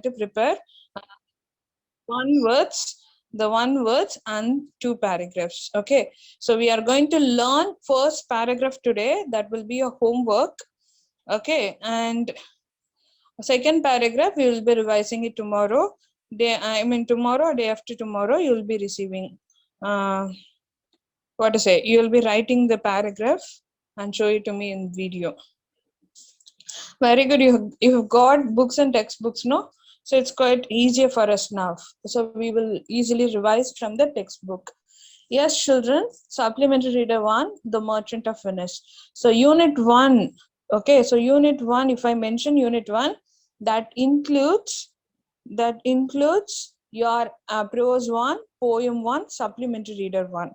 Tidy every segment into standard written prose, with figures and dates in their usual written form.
to prepare one words and two paragraphs. Okay, so we are going to learn first paragraph today. That will be a homework. Okay, and second paragraph we will be revising it tomorrow. Tomorrow or day after tomorrow you will be receiving. What to say? You will be writing the paragraph and show it to me in video. Very good. You have got books and textbooks, no? So it's quite easier for us now. So we will easily revise from the textbook. Yes, children, supplementary reader 1, The Merchant of Venice. So unit 1, okay, so unit 1, if I mention unit 1, that includes your prose 1, poem 1, supplementary reader 1.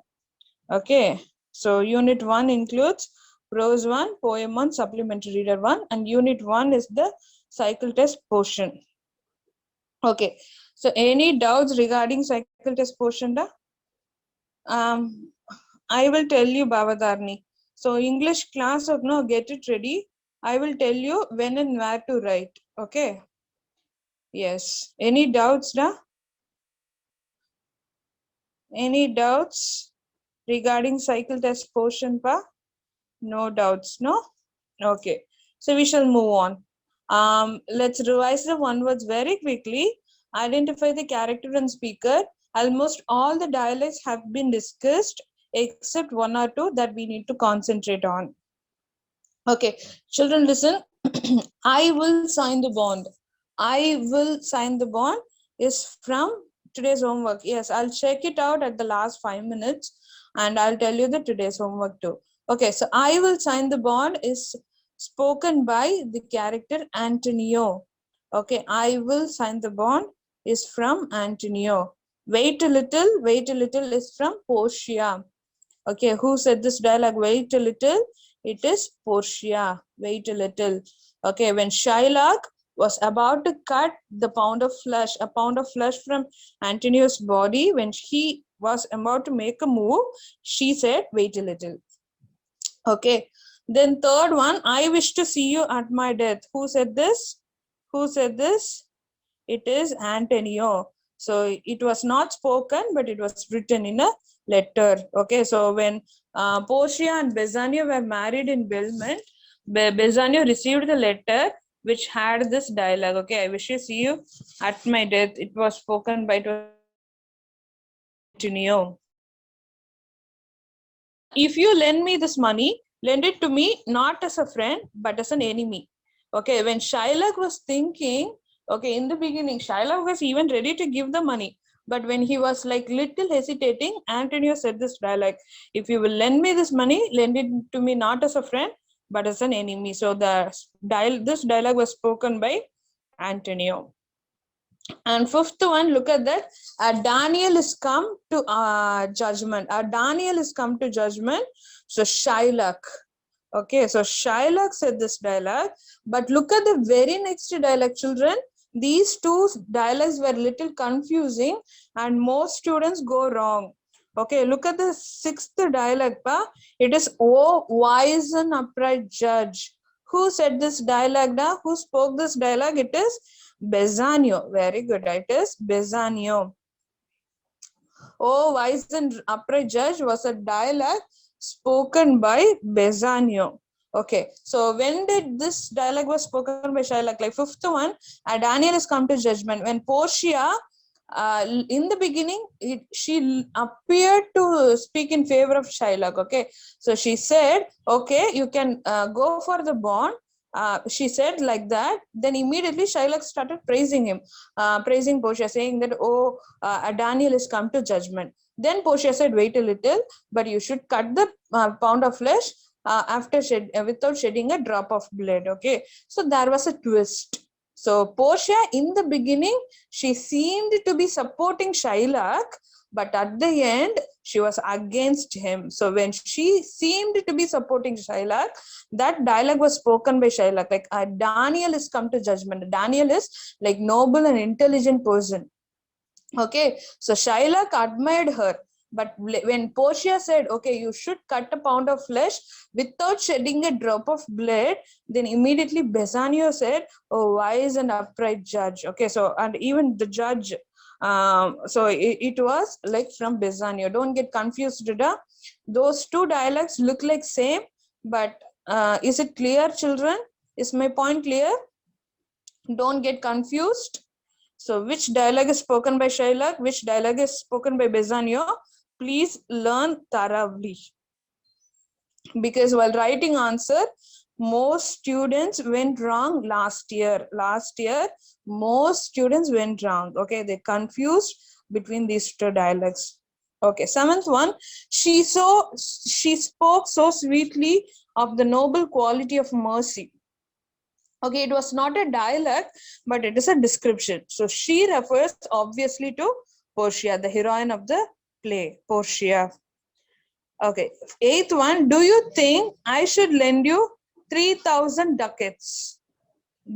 Okay, so unit 1 includes prose 1, poem 1, supplementary reader 1, and unit 1 is the cycle test portion. Okay, so any doubts regarding cycle test portion? I will tell you, Bavadarni. So English class, no, get it ready. I will tell you when and where to write. Okay. Yes. Any doubts, da? Any doubts regarding cycle test portion, pa? No doubts, no? Okay. So we shall move on. Let's revise the one words very quickly. Identify the character and speaker. Almost all the dialects have been discussed except one or two that we need to concentrate on. Okay, children, listen. I will sign the bond. I will sign the bond is from today's homework. Yes, I'll check it out at the last 5 minutes and I'll tell you the today's homework too. Okay, so I will sign the bond is spoken by the character Antonio. Okay, I will sign the bond is from Antonio. Wait a little is from Portia. Okay, who said this dialogue? Wait a little. It is Portia. Wait a little. Okay, when Shylock was about to cut a pound of flesh from Antonio's body, when he was about to make a move, she said, wait a little. Okay, then third one, I wish to see you at my death. Who said this? Who said this? It is Antonio. So it was not spoken, but it was written in a letter. Okay, so when Portia and Bassanio were married in Belmont, Bassanio received the letter which had this dialogue. Okay, I wish to see you at my death. It was spoken by Antonio. If you lend me this money, lend it to me not as a friend, but as an enemy. Okay, when Shylock was thinking, okay, in the beginning, Shylock was even ready to give the money. But when he was like little hesitating, Antonio said this dialogue, if you will lend me this money, lend it to me not as a friend, but as an enemy. So this dialogue was spoken by Antonio. And fifth one, look at that. Daniel is come to judgment. Daniel is come to judgment. So Shylock. Okay, so Shylock said this dialogue. But look at the very next dialogue, children. These two dialogues were little confusing and most students go wrong. Okay, look at the sixth dialogue. Pa. It is, oh, wise and upright judge. Who said this dialogue? Da? Who spoke this dialogue? It is Bassanio. Very good. It is Bassanio. Oh, wise and upright judge was a dialogue spoken by Bassanio. Okay, so when did this dialogue was spoken by Shylock? Like fifth one, Daniel has come to judgment. When Portia, in the beginning, she appeared to speak in favor of Shylock. Okay, so she said, okay, you can go for the bond. She said like that. Then immediately Shylock started praising him, praising Portia, saying that, oh, Daniel has come to judgment. Then Portia said, wait a little, but you should cut the pound of flesh without shedding a drop of blood. Okay, so there was a twist. So Portia, in the beginning, she seemed to be supporting Shylock, but at the end, she was against him. So when she seemed to be supporting Shylock, that dialogue was spoken by Shylock. Like Daniel is come to judgment. Daniel is like noble and intelligent person. Okay, so Shylock admired her. But when Portia said, okay, you should cut a pound of flesh without shedding a drop of blood, then immediately Bassanio said, oh, wise and upright judge. Okay, so, and even the judge, so it was like from Bassanio. Don't get confused, Rida. Those two dialects look like same, but is it clear, children? Is my point clear? Don't get confused. So which dialogue is spoken by Shylock? Which dialogue is spoken by Bassanio? Please learn thoroughly. Because while writing answer, most students went wrong last year. Last year, most students went wrong. Okay, they confused between these two dialects. Okay, seventh one, she spoke so sweetly of the noble quality of mercy. Okay, it was not a dialogue, but it is a description. So she refers obviously to Portia, the heroine of the play, Portia. Okay, eighth one, do you think I should lend you 3,000 ducats?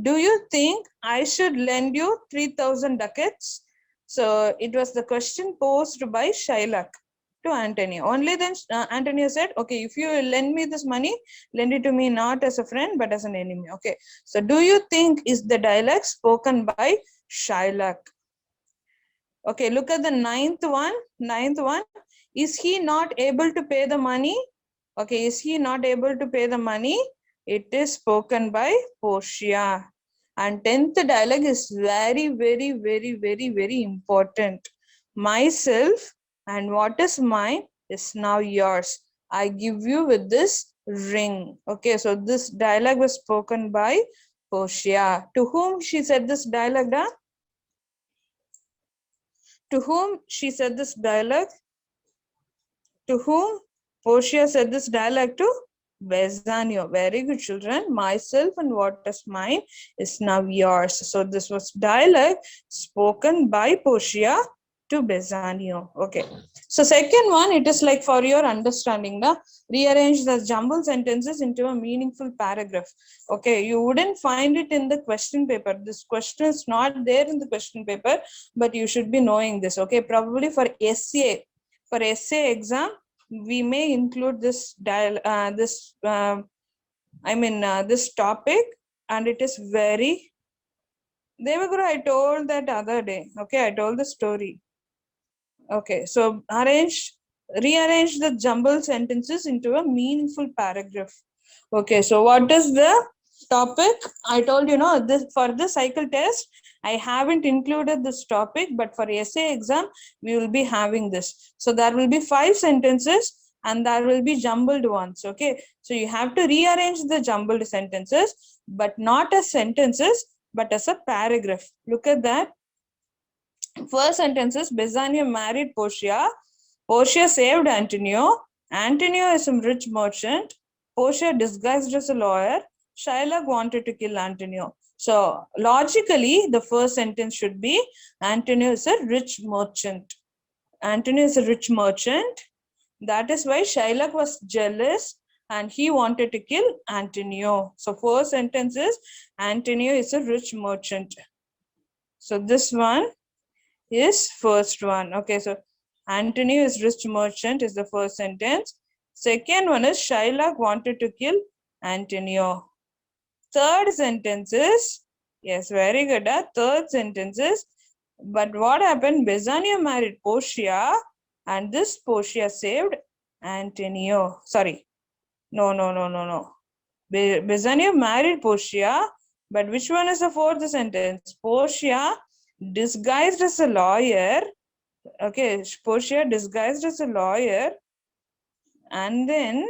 Do you think I should lend you 3,000 ducats? So it was the question posed by Shylock to Antonio. Only then Antonio said, okay, if you lend me this money, lend it to me not as a friend, but as an enemy. Okay, so do you think is the dialogue spoken by Shylock? Okay, look at the ninth one. Ninth one, is he not able to pay the money? Okay, is he not able to pay the money? It is spoken by Portia. And 10th dialogue is very, very, very, very, very important. Myself and what is mine is now yours. I give you with this ring. Okay, so this dialogue was spoken by Portia. To whom she said this dialogue? To whom she said this dialogue? To whom Portia said this dialogue to? Bassanio. Very good, children. Myself and what is mine is now yours. So this was dialogue spoken by Portia to Bassanio. Okay. So second one, it is like for your understanding, rearrange the jumbled sentences into a meaningful paragraph. Okay, you wouldn't find it in the question paper. This question is not there in the question paper, but you should be knowing this. Okay, probably for essay exam, we may include this this topic, and it is very Devaguru, I told that other day. Okay, I told the story. Okay, so rearrange the jumbled sentences into a meaningful paragraph. Okay, so what is the topic? I told this for the cycle test. I haven't included this topic, but for essay exam, we will be having this. So there will be 5 sentences and there will be jumbled ones. Okay, so you have to rearrange the jumbled sentences, but not as sentences, but as a paragraph. Look at that. First sentence is Bassanio married Portia. Portia saved Antonio. Antonio is a rich merchant. Portia disguised as a lawyer. Shylock wanted to kill Antonio. So logically, the first sentence should be Antonio is a rich merchant. Antonio is a rich merchant. That is why Shylock was jealous and he wanted to kill Antonio. So first sentence is Antonio is a rich merchant. So this one is first one. Okay, so Antonio is rich merchant is the first sentence. Second one is Shylock wanted to kill Antonio. Third sentence is, yes, very good. Third sentence is, but what happened? Bassanio married Portia and this Portia saved Antonio. Sorry. No. Bassanio married Portia, but which one is the fourth sentence? Portia disguised as a lawyer. Okay, Portia disguised as a lawyer, and then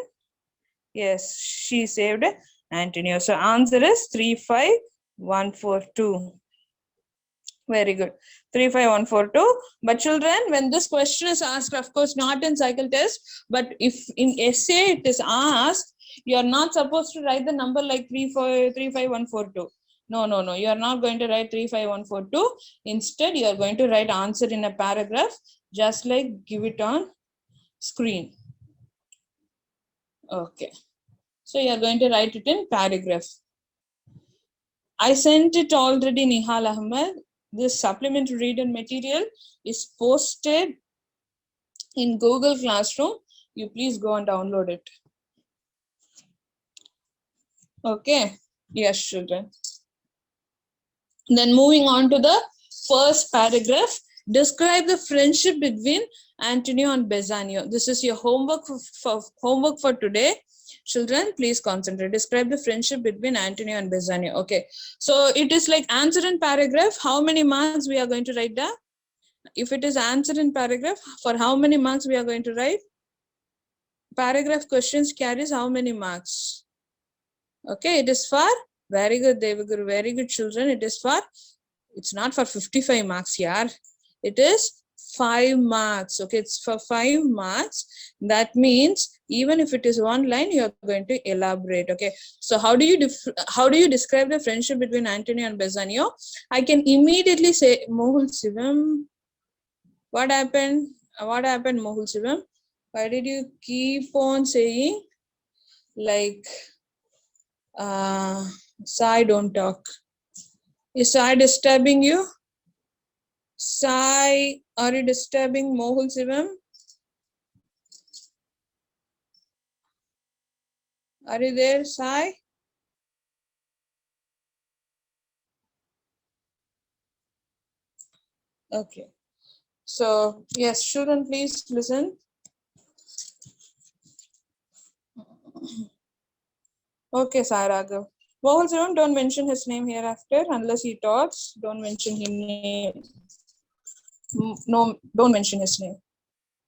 yes, she saved Antonio. So answer is 35142. Very good. 35142. But children, when this question is asked, of course, not in cycle test, but if in essay it is asked, you are not supposed to write the number like 35142. No. You are not going to write 35142. Instead, you are going to write answer in a paragraph, just like give it on screen. Okay. So you are going to write it in paragraph. I sent it already, Nihal Ahmed. This supplementary reader material is posted in Google Classroom. You please go and download it. Okay. Yes, children. Then moving on to the first paragraph, describe the friendship between Antonio and Bassanio. This is your homework for today. Children, please concentrate. Describe the friendship between Antonio and Bassanio. Okay. So it is like answer in paragraph. How many marks we are going to write down? If it is answer in paragraph, for how many marks we are going to write? Paragraph questions carries how many marks? Okay, it is for, very good, Devaguru, very good children. It is for, it's not for 55 marks here. It is 5 marks. Okay, it's for 5 marks. That means even if it is one line, you are going to elaborate. Okay, so how do you describe the friendship between Antonio and Bassanio? I can immediately say, Mohul Sivam. What happened? What happened, Mohul Sivam? Why did you keep on saying like Sai, don't talk? Is Sai disturbing you? Sai, are you disturbing Mohul Sivam? Are you there, Sai? Okay. So, yes, children, please listen. Okay, Sai Raghav. Mohul Sivam, don't mention his name hereafter unless he talks. Don't mention his name. No, don't mention his name.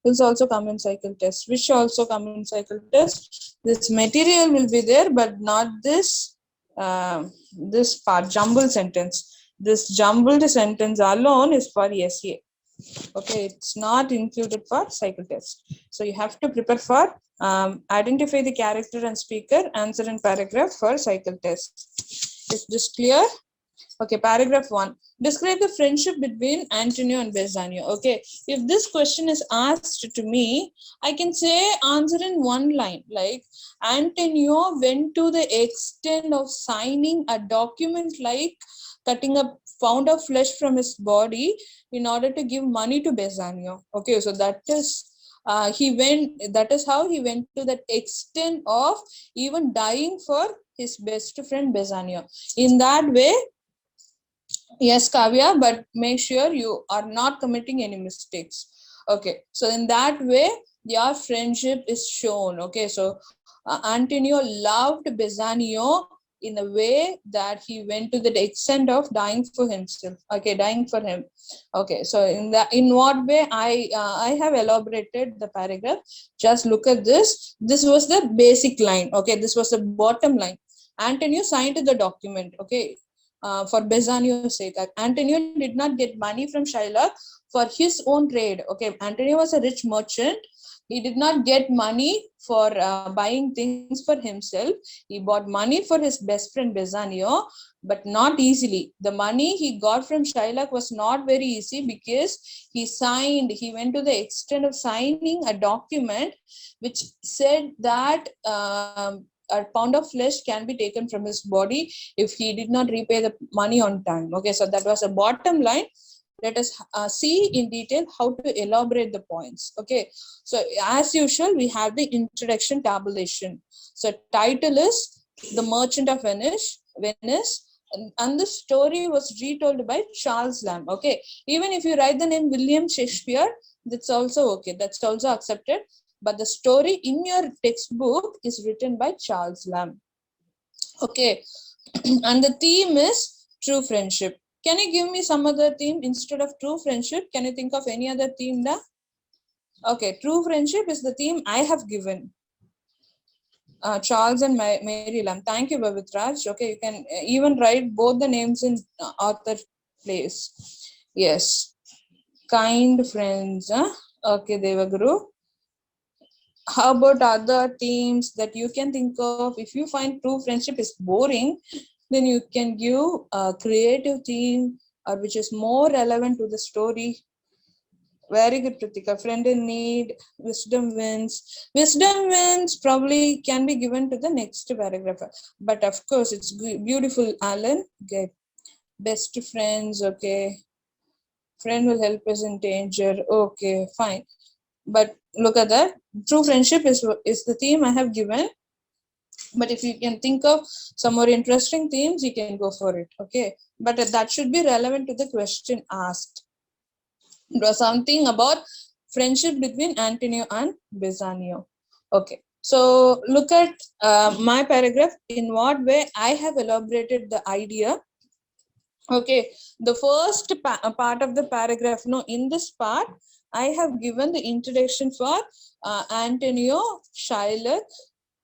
Will also come in cycle test. Which also come in cycle test. This material will be there, but not this this part, jumbled sentence. This jumbled sentence alone is for SA. Okay, it's not included for cycle test. So you have to prepare for identify the character and speaker, answer in paragraph for cycle test. Is this clear? Okay, paragraph 1. Describe the friendship between Antonio and Bassanio. Okay, if this question is asked to me, I can say answer in one line, like Antonio went to the extent of signing a document like cutting a pound of flesh from his body in order to give money to Bassanio. Okay, so that is that is how he went to that extent of even dying for his best friend Bassanio. In that way, yes, Kavya, but make sure you are not committing any mistakes. Okay, so in that way, your friendship is shown. Okay, so Antonio loved Bassanio in a way that he went to the extent of dying for himself. Okay, dying for him. Okay, so in what way I have elaborated the paragraph. Just look at this. This was the basic line. Okay, this was the bottom line. Antonio signed the document. Okay, for Bassanio's sake. Antonio did not get money from Shylock for his own trade. Okay, Antonio was a rich merchant. He did not get money for buying things for himself. He bought money for his best friend Bassanio, but not easily. The money he got from Shylock was not very easy because he went to the extent of signing a document which said that a pound of flesh can be taken from his body if he did not repay the money on time. Okay, so that was a bottom line. Let us see in detail how to elaborate the points. Okay, so as usual, we have the introduction tabulation. So title is The Merchant of Venice, and the story was retold by Charles Lamb. Okay, even if you write the name William Shakespeare, that's also okay. That's also accepted. But the story in your textbook is written by Charles Lamb. Okay, and the theme is true friendship. Can you give me some other theme instead of true friendship? Can you think of any other theme now? Okay, true friendship is the theme I have given. Charles and Mary Lamb. Thank you, Babitraj. Okay, you can even write both the names in author place. Yes, kind friends. Okay, Devaguru. How about other themes that you can think of? If you find true friendship is boring, then you can give a creative theme or which is more relevant to the story. Very good, Pritika. Friend in need, wisdom wins. Wisdom wins probably can be given to the next paragraph. But of course, it's beautiful, Alan. Okay. Best friends, okay. Friend will help us in danger. Okay, fine. But Look at that. True friendship is the theme I have given. But if you can think of some more interesting themes, you can go for it. Okay. But that should be relevant to the question asked. It was something about friendship between Antonio and Bassanio. Okay. So look at my paragraph. In what way I have elaborated the idea. Okay, the first part of the paragraph. No, in this part, I have given the introduction for Antonio, Shylock,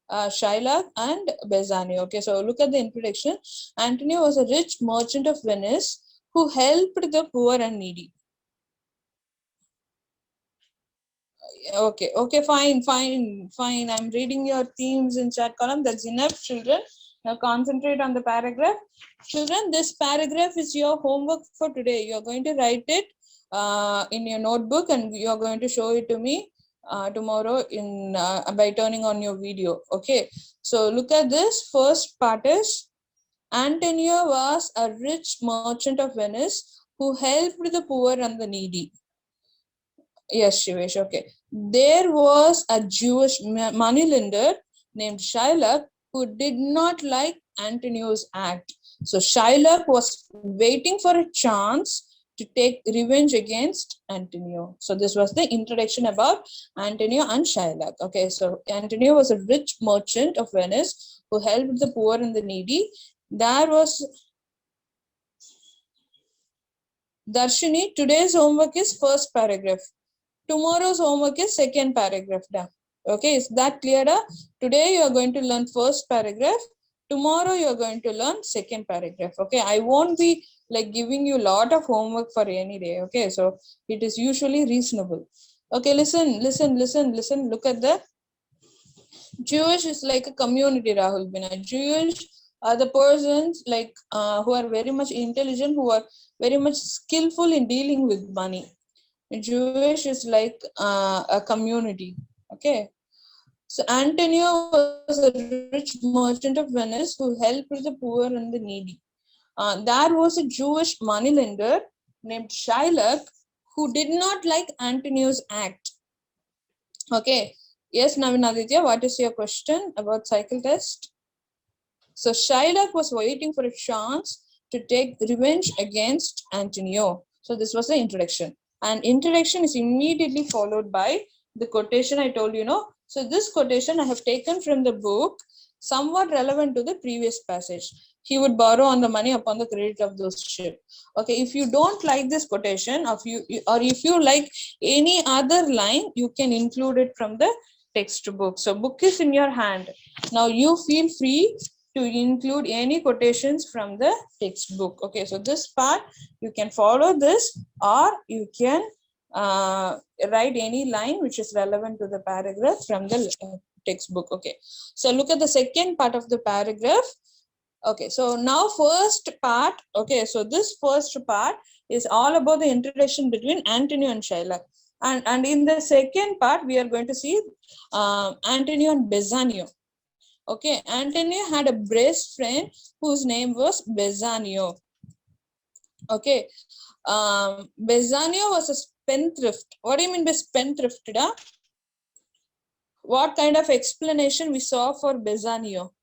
and Bassanio. Okay, so look at the introduction. Antonio was a rich merchant of Venice who helped the poor and needy. Okay, fine. I'm reading your themes in chat column. That's enough, children. Now concentrate on the paragraph. Children, this paragraph is your homework for today. You're going to write it in your notebook, and you're going to show it to me tomorrow in by turning on your video. Okay, so look at this. First part is Antonio was a rich merchant of Venice who helped the poor and the needy. Yes, Shivesh. Okay. There was a Jewish moneylender named Shylock who did not like Antonio's act. So Shylock was waiting for a chance to take revenge against Antonio. So this was the introduction about Antonio and Shylock. Okay, so Antonio was a rich merchant of Venice who helped the poor and the needy. There was Darshini. Today's homework is first paragraph. Tomorrow's homework is second paragraph. Okay, is that clear? Today you are going to learn first paragraph. Tomorrow you are going to learn second paragraph. Okay, I won't be like giving you a lot of homework for any day. Okay, so it is usually reasonable. Okay, listen. Look at the Jewish is like a community, Rahul Bina. Jewish are the persons like who are very much intelligent, who are very much skillful in dealing with money. Jewish is like a community. Okay. So Antonio was a rich merchant of Venice who helped the poor and the needy. There was a Jewish moneylender named Shylock who did not like Antonio's act. Okay. Yes, Navin Aditya, what is your question about cycle test? So Shylock was waiting for a chance to take revenge against Antonio. So this was the introduction. And introduction is immediately followed by the quotation I told you, no? So this quotation I have taken from the book, somewhat relevant to the previous passage. He would borrow on the money upon the credit of those ship. Okay, if you don't like this quotation, or if you like any other line, you can include it from the textbook. So book is in your hand. Now you feel free to include any quotations from the textbook. Okay, so this part you can follow this, or you can write any line which is relevant to the paragraph from the textbook. Okay, so look at the second part of the paragraph. Okay, so now first part. Okay, so this first part is all about the introduction between Antonio and Shylock. And in the second part, we are going to see Antonio and Bassanio. Okay, Antonio had a best friend whose name was Bassanio. Okay, Bassanio was a spendthrift. What do you mean by spendthrift? What kind of explanation we saw for Bassanio?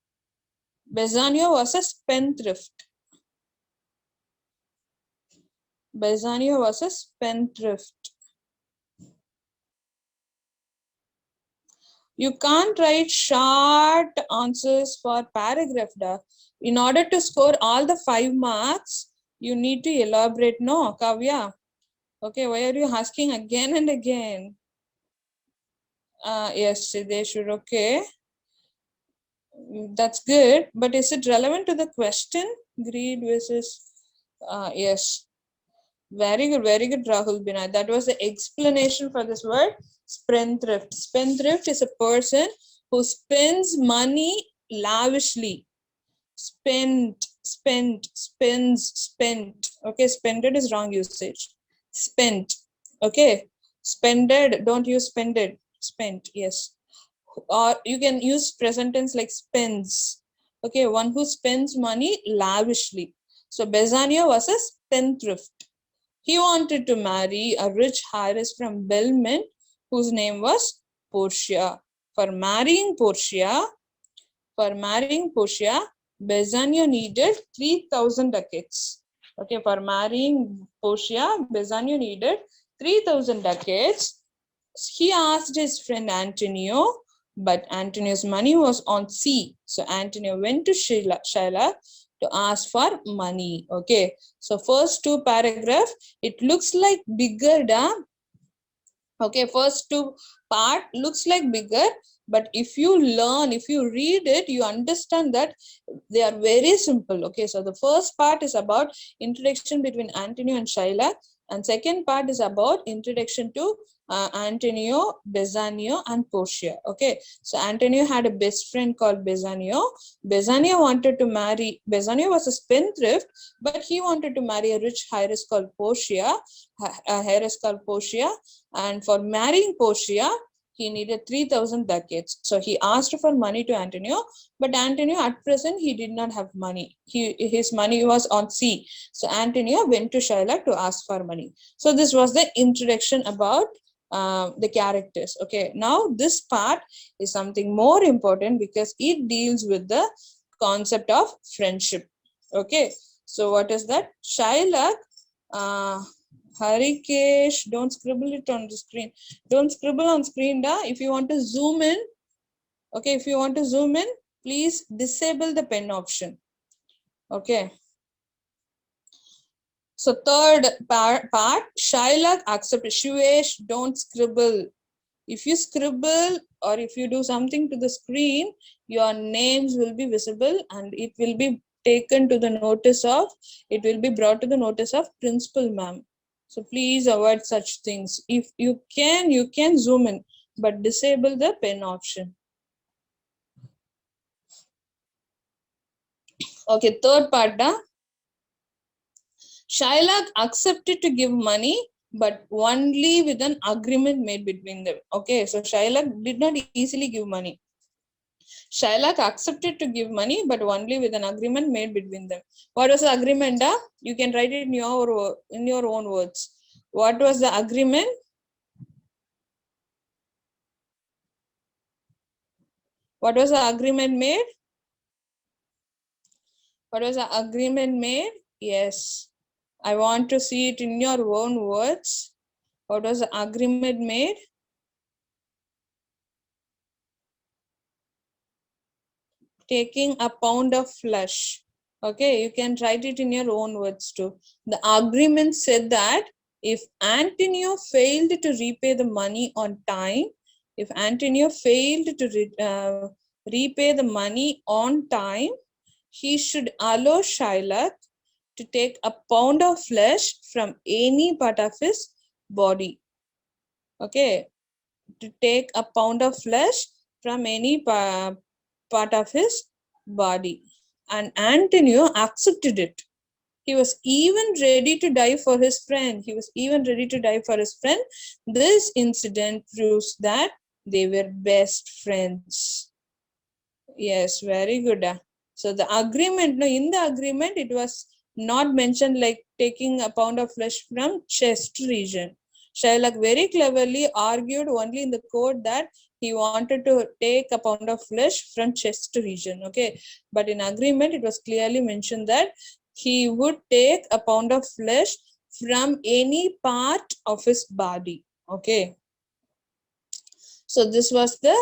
Bassanio was a spendthrift. Bassanio was a spendthrift. You can't write short answers for paragraph. In order to score all the 5 marks, you need to elaborate. No, Kavya. Okay, why are you asking again and again? Yes, they should. Okay, that's good. But is it relevant to the question? Greed versus. Yes. Very good, Rahul Binay. That was the explanation for this word, spendthrift. Spendthrift is a person who spends money lavishly. Spent. Okay, spended is wrong usage. Spent. Okay, spended. Don't use spended. Spent. Yes. Or you can use present tense like spends. Okay, one who spends money lavishly. So Bassanio was a spendthrift. He wanted to marry a rich heiress from Belmont whose name was Portia. For marrying Portia, Bassanio needed 3,000 ducats. Okay, for marrying Portia, Bassanio needed 3,000 ducats. He asked his friend Antonio, but Antonio's money was on sea. So Antonio went to Shylock to ask for money. Okay, so first two paragraph, it looks like bigger, da. Okay, first two part looks like bigger, but if you learn, if you read it, you understand that they are very simple. Okay, so the first part is about introduction between Antonio and Shylock, and second part is about introduction to Antonio, Bassanio, and Portia. Okay, so Antonio had a best friend called Bassanio. Bassanio wanted to marry, Bassanio was a spendthrift, but he wanted to marry a rich heiress called Portia, and for marrying Portia, he needed 3,000 ducats. So he asked for money to Antonio, but Antonio at present, he did not have money. His money was on sea. So Antonio went to Shylock to ask for money. So this was the introduction about the characters. Okay, now this part is something more important because it deals with the concept of friendship. Okay, so what is that? Shylock, Harikesh, don't scribble it on the screen. Don't scribble on screen, da. If you want to zoom in, okay, if you want to zoom in, please disable the pen option. Okay. So third part, Shylock accepted. Shuesh, don't scribble. If you scribble or if you do something to the screen, your names will be visible and it will be taken to the notice of, it will be brought to the notice of principal ma'am. So please avoid such things. If you can zoom in, but disable the pen option. Okay, third part, Shylock accepted to give money, but only with an agreement made between them. Okay, so Shylock did not easily give money. Shylock accepted to give money, but only with an agreement made between them. What was the agreement? You can write it in your own words. What was the agreement? What was the agreement made? What was the agreement made? Yes. I want to see it in your own words. What was the agreement made? Taking a pound of flesh. Okay, you can write it in your own words too. The agreement said that if Antonio failed to repay the money on time, if Antonio failed to repay the money on time, he should allow Shylock to take a pound of flesh from any part of his body. Okay, to take a pound of flesh from any part of his body. And Antonio accepted it. He was even ready to die for his friend. This incident proves that they were best friends. Yes, very good. So the agreement, no, in the agreement, it was not mentioned like taking a pound of flesh from chest region. Shylock very cleverly argued only in the court that he wanted to take a pound of flesh from chest region. Okay, but in agreement, it was clearly mentioned that he would take a pound of flesh from any part of his body. Okay. So this was the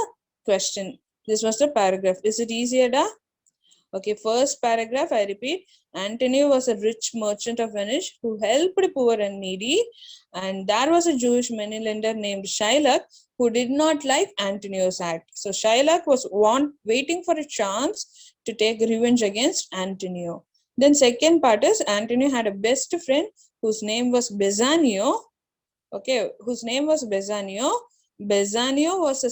question. This was the paragraph. Is it easier, da? Okay, first paragraph, I repeat. Antonio was a rich merchant of Venice who helped poor and needy. And there was a Jewish moneylender named Shylock who did not like Antonio's act. So Shylock was waiting for a chance to take revenge against Antonio. Then second part is Antonio had a best friend whose name was Bassanio. Okay, whose name was Bassanio. Bassanio was a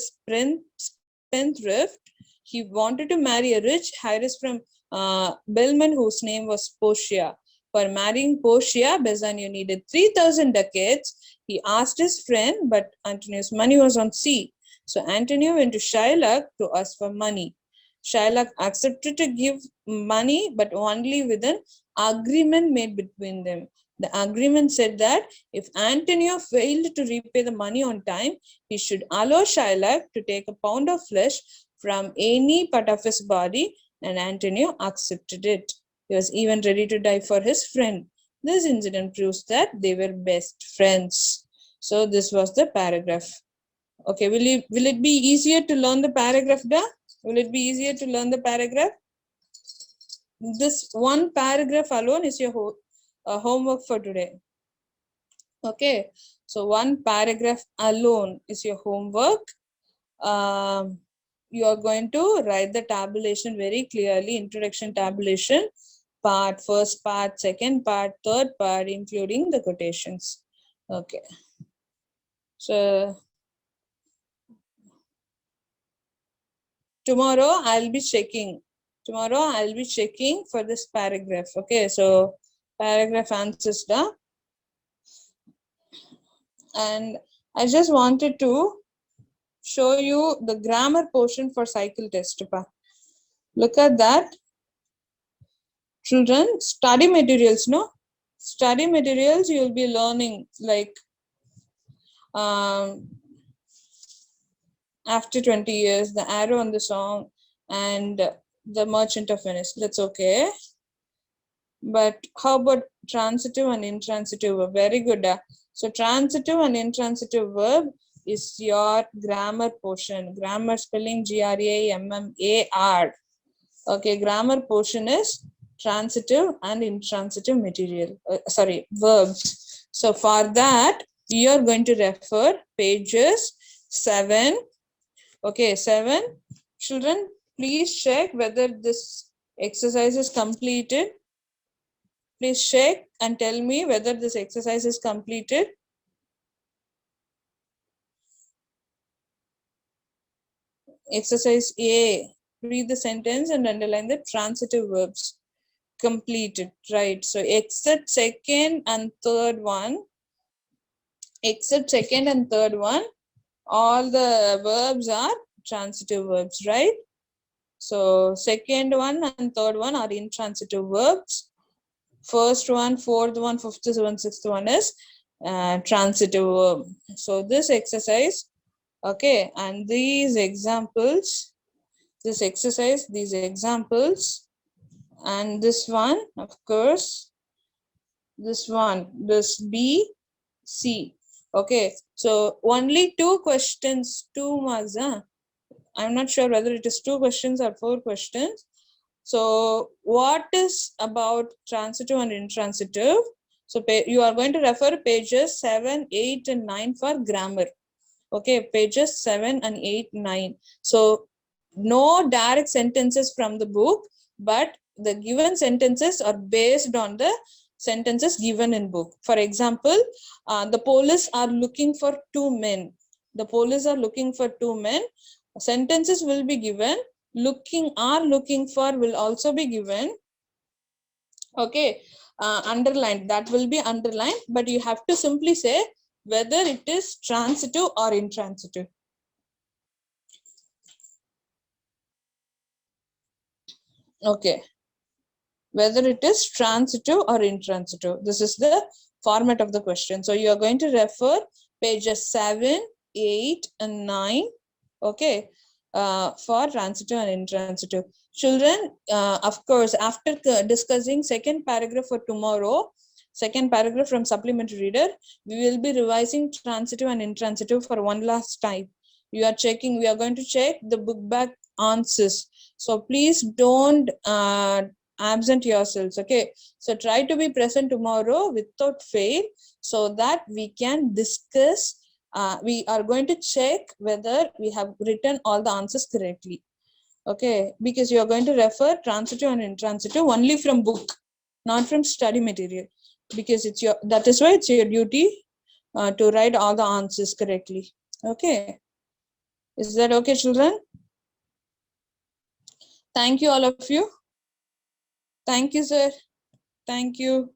spendthrift. He wanted to marry a rich heiress from Belmont whose name was Portia. For marrying Portia, Bassanio needed 3,000 ducats. He asked his friend, but Antonio's money was on sea. So Antonio went to Shylock to ask for money. Shylock accepted to give money, but only with an agreement made between them. The agreement said that if Antonio failed to repay the money on time, he should allow Shylock to take a pound of flesh from any part of his body, and Antonio accepted it. He was even ready to die for his friend. This incident proves that they were best friends. So this was the paragraph. Okay, will it be easier to learn the paragraph, da? Will it be easier to learn the paragraph? This one paragraph alone is your homework for today. Okay, so one paragraph alone is your homework. You are going to write the tabulation very clearly, introduction tabulation, part, first part, second part, third part, including the quotations. Okay. So tomorrow I'll be checking. Tomorrow I'll be checking for this paragraph. Okay, so paragraph answers da. And I just wanted to show you the grammar portion for cycle test. Look at that. Children, study materials, no? Study materials you'll be learning like after 20 years, the arrow on the song, and the Merchant of Venice. That's okay. But how about transitive and intransitive verb? Very good. So transitive and intransitive verb is your grammar portion. Grammar spelling GRAMMAR. Okay, grammar portion is transitive and intransitive material. Verbs. So for that, you are going to refer pages 7. Okay, 7. Children, please check whether this exercise is completed. Please check and tell me whether this exercise is completed. Exercise A. Read the sentence and underline the transitive verbs. Completed, right? So except second and third one, all the verbs are transitive verbs, right? So second one and third one are intransitive verbs. First one, fourth one, fifth one, sixth one is transitive verb. So this exercise, okay, and these examples, this exercise, these examples, and this one, of course, this one, this B, C. Okay, so only 2 questions, 2 marks. I'm not sure whether it is 2 questions or 4 questions. So what is about transitive and intransitive? So you are going to refer pages 7, 8, and 9 for grammar. Okay, pages 7 and 8, 9. So no direct sentences from the book, but the given sentences are based on the sentences given in book. For example, the police are looking for 2 men. The police are looking for 2 men. Sentences will be given. Looking for will also be given. Okay, underlined, that will be underlined, but you have to simply say whether it is transitive or intransitive. Okay, whether it is transitive or intransitive. This is the format of the question. So you are going to refer pages 7, 8, and 9. Okay, for transitive and intransitive. Children, of course, after discussing second paragraph for tomorrow, second paragraph from supplementary reader, we will be revising transitive and intransitive for one last time. We are going to check the book back answers. So please don't absent yourselves. Okay, so try to be present tomorrow without fail, so that we can discuss. We are going to check whether we have written all the answers correctly. Okay, because you are going to refer transitive and intransitive only from book, not from study material, because that is why it's your duty to write all the answers correctly. Okay, is that okay, children? Thank you, all of you. Thank you, sir. Thank you.